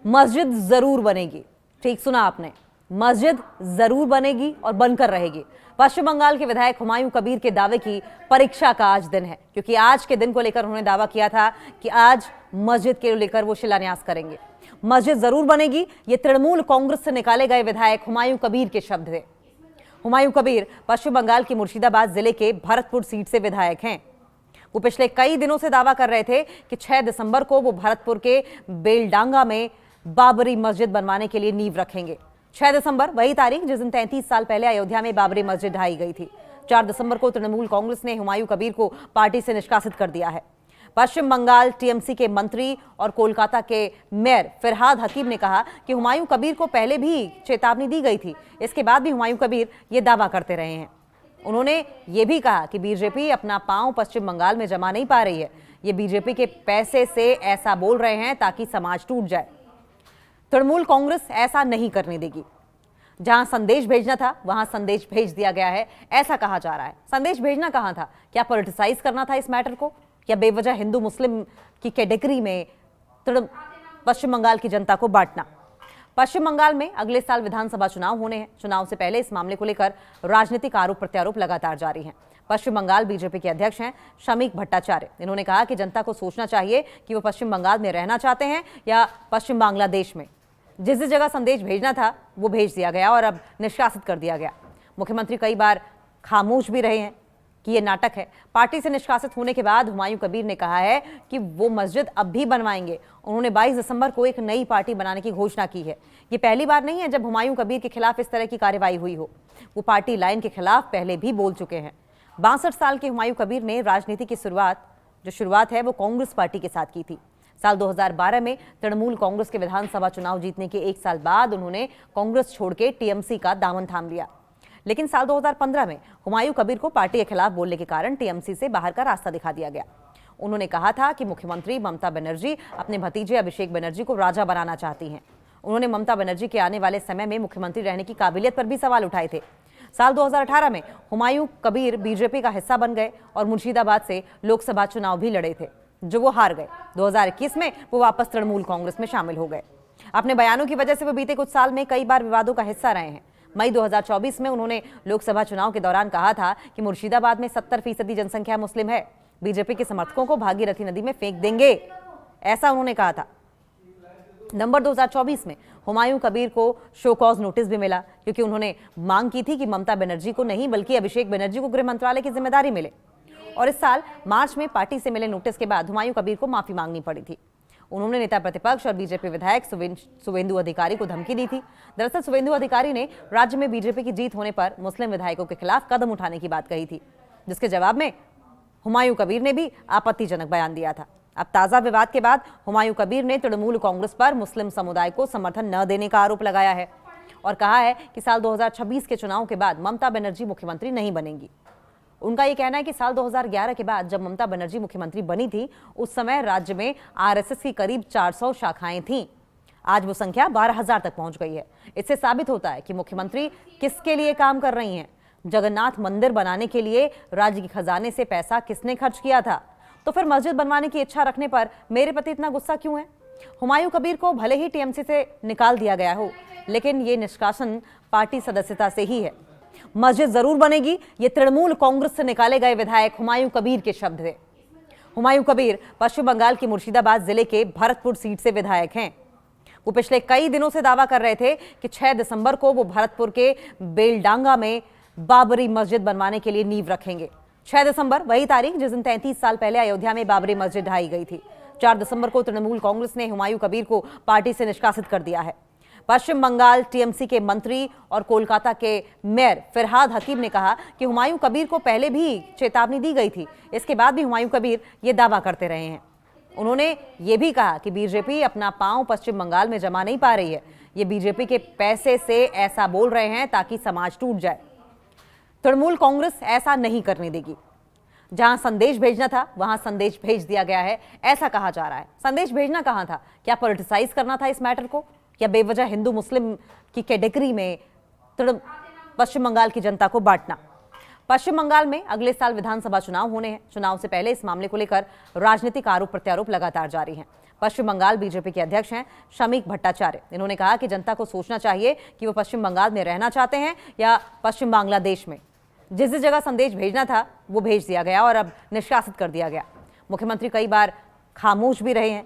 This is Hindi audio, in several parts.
मस्जिद जरूर बनेगी। ठीक सुना आपने, मस्जिद जरूर बनेगी और बनकर रहेगी। पश्चिम बंगाल के विधायक हुमायूं कबीर के दावे की परीक्षा का आज दिन है, क्योंकि आज के दिन को लेकर उन्होंने दावा किया था कि आज मस्जिद के लेकर वो शिलान्यास करेंगे। मस्जिद जरूर बनेगी, ये तृणमूल कांग्रेस से निकाले गए विधायक हुमायूं कबीर के शब्द थे। हुमायूं कबीर पश्चिम बंगाल की मुर्शिदाबाद जिले के भरतपुर सीट से विधायक हैं। वो पिछले कई दिनों से दावा कर रहे थे कि 6 दिसंबर को वो भरतपुर के बेलडांगा में बाबरी मस्जिद बनवाने के लिए नींव रखेंगे। 6 दिसंबर वही तारीख जिस दिन 33 साल पहले अयोध्या में बाबरी मस्जिद ढाई गई थी। 4 दिसंबर को तृणमूल कांग्रेस ने हुमायूं कबीर को पार्टी से निष्कासित कर दिया है। पश्चिम बंगाल टीएमसी के मंत्री और कोलकाता के मेयर फिरहाद हकीम ने कहा कि हुमायूं कबीर को पहले भी चेतावनी दी गई थी, इसके बाद भी हुमायूं कबीर ये दावा करते रहे हैं। उन्होंने ये भी कहा कि बीजेपी अपना पांव पश्चिम बंगाल में जमा नहीं पा रही है, ये बीजेपी के पैसे से ऐसा बोल रहे हैं ताकि समाज टूट जाए। तृणमूल कांग्रेस ऐसा नहीं करने देगी। जहां संदेश भेजना था वहां संदेश भेज दिया गया है, ऐसा कहा जा रहा है। संदेश भेजना कहां था? क्या पॉलिटिसाइज करना था इस मैटर को, या बेवजह हिंदू मुस्लिम की कैटेगरी में पश्चिम बंगाल की जनता को बांटना? पश्चिम बंगाल में अगले साल विधानसभा चुनाव होने हैं। चुनाव से पहले इस मामले को लेकर राजनीतिक आरोप प्रत्यारोप लगातार जारी हैं। पश्चिम बंगाल बीजेपी के अध्यक्ष हैं शमीक भट्टाचार्य। इन्होंने कहा कि जनता को सोचना चाहिए कि वो पश्चिम बंगाल में रहना चाहते हैं या पश्चिम बांग्लादेश में। जिस जगह संदेश भेजना था वो भेज दिया गया और अब निष्कासित कर दिया गया। मुख्यमंत्री कई बार खामोश भी रहे हैं कि ये नाटक है। पार्टी से निष्कासित होने के बाद हुमायूं कबीर ने कहा है कि वो मस्जिद अब भी बनवाएंगे। उन्होंने 22 दिसंबर को एक नई पार्टी बनाने की घोषणा की है। ये पहली बार नहीं है जब हुमायूं कबीर के खिलाफ इस तरह की कार्रवाई हुई हो। वो पार्टी लाइन के खिलाफ पहले भी बोल चुके हैं। 62 साल के हुमायूं कबीर ने राजनीति की शुरुआत है वो कांग्रेस पार्टी के साथ की थी। साल 2012 में तृणमूल कांग्रेस के विधानसभा चुनाव जीतने के 1 साल बाद उन्होंने कांग्रेस छोड़ के टीएमसी का दामन थाम लिया। लेकिन साल 2015 में हुमायूं कबीर को पार्टी के खिलाफ बोलने के कारण टीएमसी से बाहर का रास्ता दिखा दिया गया। उन्होंने कहा था कि मुख्यमंत्री ममता बनर्जी अपने भतीजे अभिषेक बनर्जी को राजा बनाना चाहती हैं। उन्होंने ममता बनर्जी के आने वाले समय में मुख्यमंत्री रहने की काबिलियत पर भी सवाल उठाए थे। साल 2018 में हुमायूं कबीर बीजेपी का हिस्सा बन गए और मुर्शिदाबाद से लोकसभा चुनाव भी लड़े थे, जो वो हार गए। 2021 में वो वापस तृणमूल कांग्रेस में शामिल हो गए। अपने बयानों की वजह से वो बीते कुछ साल में कई बार विवादों का हिस्सा रहे हैं। मई 2024 में उन्होंने लोकसभा चुनाव के दौरान कहा था कि मुर्शिदाबाद में 70% जनसंख्या मुस्लिम है, बीजेपी के समर्थकों को भागीरथी नदी में फेंक देंगे, ऐसा उन्होंने कहा था। नवंबर 2024 में हुमायूं कबीर को शो कॉज नोटिस भी मिला, क्योंकि उन्होंने मांग की थी कि ममता बनर्जी को नहीं बल्कि अभिषेक बनर्जी को गृह मंत्रालय की जिम्मेदारी मिले। और इस साल मार्च में पार्टी से मिले नोटिस के बाद हुमायूं कबीर को माफी मांगनी पड़ी थी। उन्होंने नेता प्रतिपक्ष और बीजेपी विधायक सुवेंदु अधिकारी को धमकी दी थी। दरअसल सुवेंदु अधिकारी ने राज्य में बीजेपी की जीत होने पर मुस्लिम विधायकों के खिलाफ कदम उठाने की बात कही थी, जिसके जवाब में हुमायूं कबीर ने भी आपत्तिजनक बयान दिया था। अब ताजा विवाद के बाद हुमायूं कबीर ने तृणमूल कांग्रेस पर मुस्लिम समुदाय को समर्थन न देने का आरोप लगाया है और कहा है कि साल 2026 के चुनाव के बाद ममता बनर्जी मुख्यमंत्री नहीं बनेंगी। उनका यह कहना है कि साल 2011 के बाद जब ममता बनर्जी मुख्यमंत्री बनी थी, उस समय राज्य में आरएसएस की करीब 400 शाखाएं थीं। आज वो संख्या 12,000 तक पहुंच गई है। इससे साबित होता है कि मुख्यमंत्री किसके लिए काम कर रही हैं। जगन्नाथ मंदिर बनाने के लिए राज्य के खजाने से पैसा किसने खर्च किया था? तो फिर मस्जिद बनवाने की इच्छा रखने पर मेरे प्रति इतना गुस्सा क्यों है? हुमायूं कबीर को भले ही टीएमसी से निकाल दिया गया हो, लेकिन ये निष्कासन पार्टी सदस्यता से ही है। मस्जिद जरूर बनेगी, ये तृणमूल कांग्रेस से निकाले गए विधायक हुमायूं कबीर के शब्द थे। हुमायूं कबीर पश्चिम बंगाल की मुर्शिदाबाद जिले के भरतपुर सीट से विधायक हैं। वो पिछले कई दिनों से दावा कर रहे थे कि 6 दिसंबर को वो भरतपुर के बेलडांगा में बाबरी मस्जिद बनवाने के लिए नींव रखेंगे। 6 दिसंबर वही तारीख जिस दिन 33 साल पहले अयोध्या में बाबरी मस्जिद ढाई गई थी। 4 दिसंबर को तृणमूल कांग्रेस ने हुमायूं कबीर को पार्टी से निष्कासित कर दिया है। पश्चिम बंगाल टीएमसी के मंत्री और कोलकाता के मेयर फिरहाद हकीम ने कहा कि हुमायूं कबीर को पहले भी चेतावनी दी गई थी, इसके बाद भी हुमायूं कबीर ये दावा करते रहे हैं। उन्होंने ये भी कहा कि बीजेपी अपना पांव पश्चिम बंगाल में जमा नहीं पा रही है, ये बीजेपी के पैसे से ऐसा बोल रहे हैं ताकि समाज टूट जाए। तृणमूल कांग्रेस ऐसा नहीं करने देगी। जहां संदेश भेजना था वहां संदेश भेज दिया गया है, ऐसा कहा जा रहा है। संदेश भेजना कहां था? क्या पॉलिटिसाइज करना था इस मैटर को, या बेवजह हिंदू मुस्लिम की कैटेगरी में पश्चिम बंगाल की जनता को बांटना? पश्चिम बंगाल में अगले साल विधानसभा चुनाव होने हैं। चुनाव से पहले इस मामले को लेकर राजनीतिक आरोप प्रत्यारोप लगातार जारी हैं। पश्चिम बंगाल बीजेपी के अध्यक्ष हैं शमीक भट्टाचार्य। इन्होंने कहा कि जनता को सोचना चाहिए कि वो पश्चिम बंगाल में रहना चाहते हैं या पश्चिम बांग्लादेश में। जिस जगह संदेश भेजना था वो भेज दिया गया और अब निष्कासित कर दिया गया। मुख्यमंत्री कई बार खामोश भी रहे हैं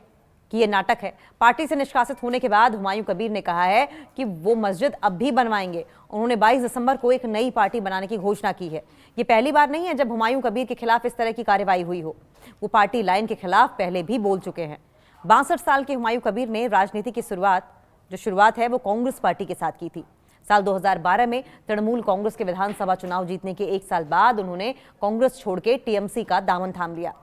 कि ये नाटक है। पार्टी से निष्कासित होने के बाद हुमायूं कबीर ने कहा है कि वो मस्जिद अब भी बनवाएंगे। उन्होंने 22 दिसंबर को एक नई पार्टी बनाने की घोषणा की है। ये पहली बार नहीं है जब हुमायूं कबीर के खिलाफ इस तरह की कार्रवाई हुई हो। वो पार्टी लाइन के खिलाफ पहले भी बोल चुके हैं। 62 साल के हुमायूं कबीर ने राजनीति की शुरुआत है वो कांग्रेस पार्टी के साथ की थी। साल 2012 में तृणमूल कांग्रेस के विधानसभा चुनाव जीतने के एक साल बाद उन्होंने कांग्रेस छोड़ के टीएमसी का दामन थाम लिया।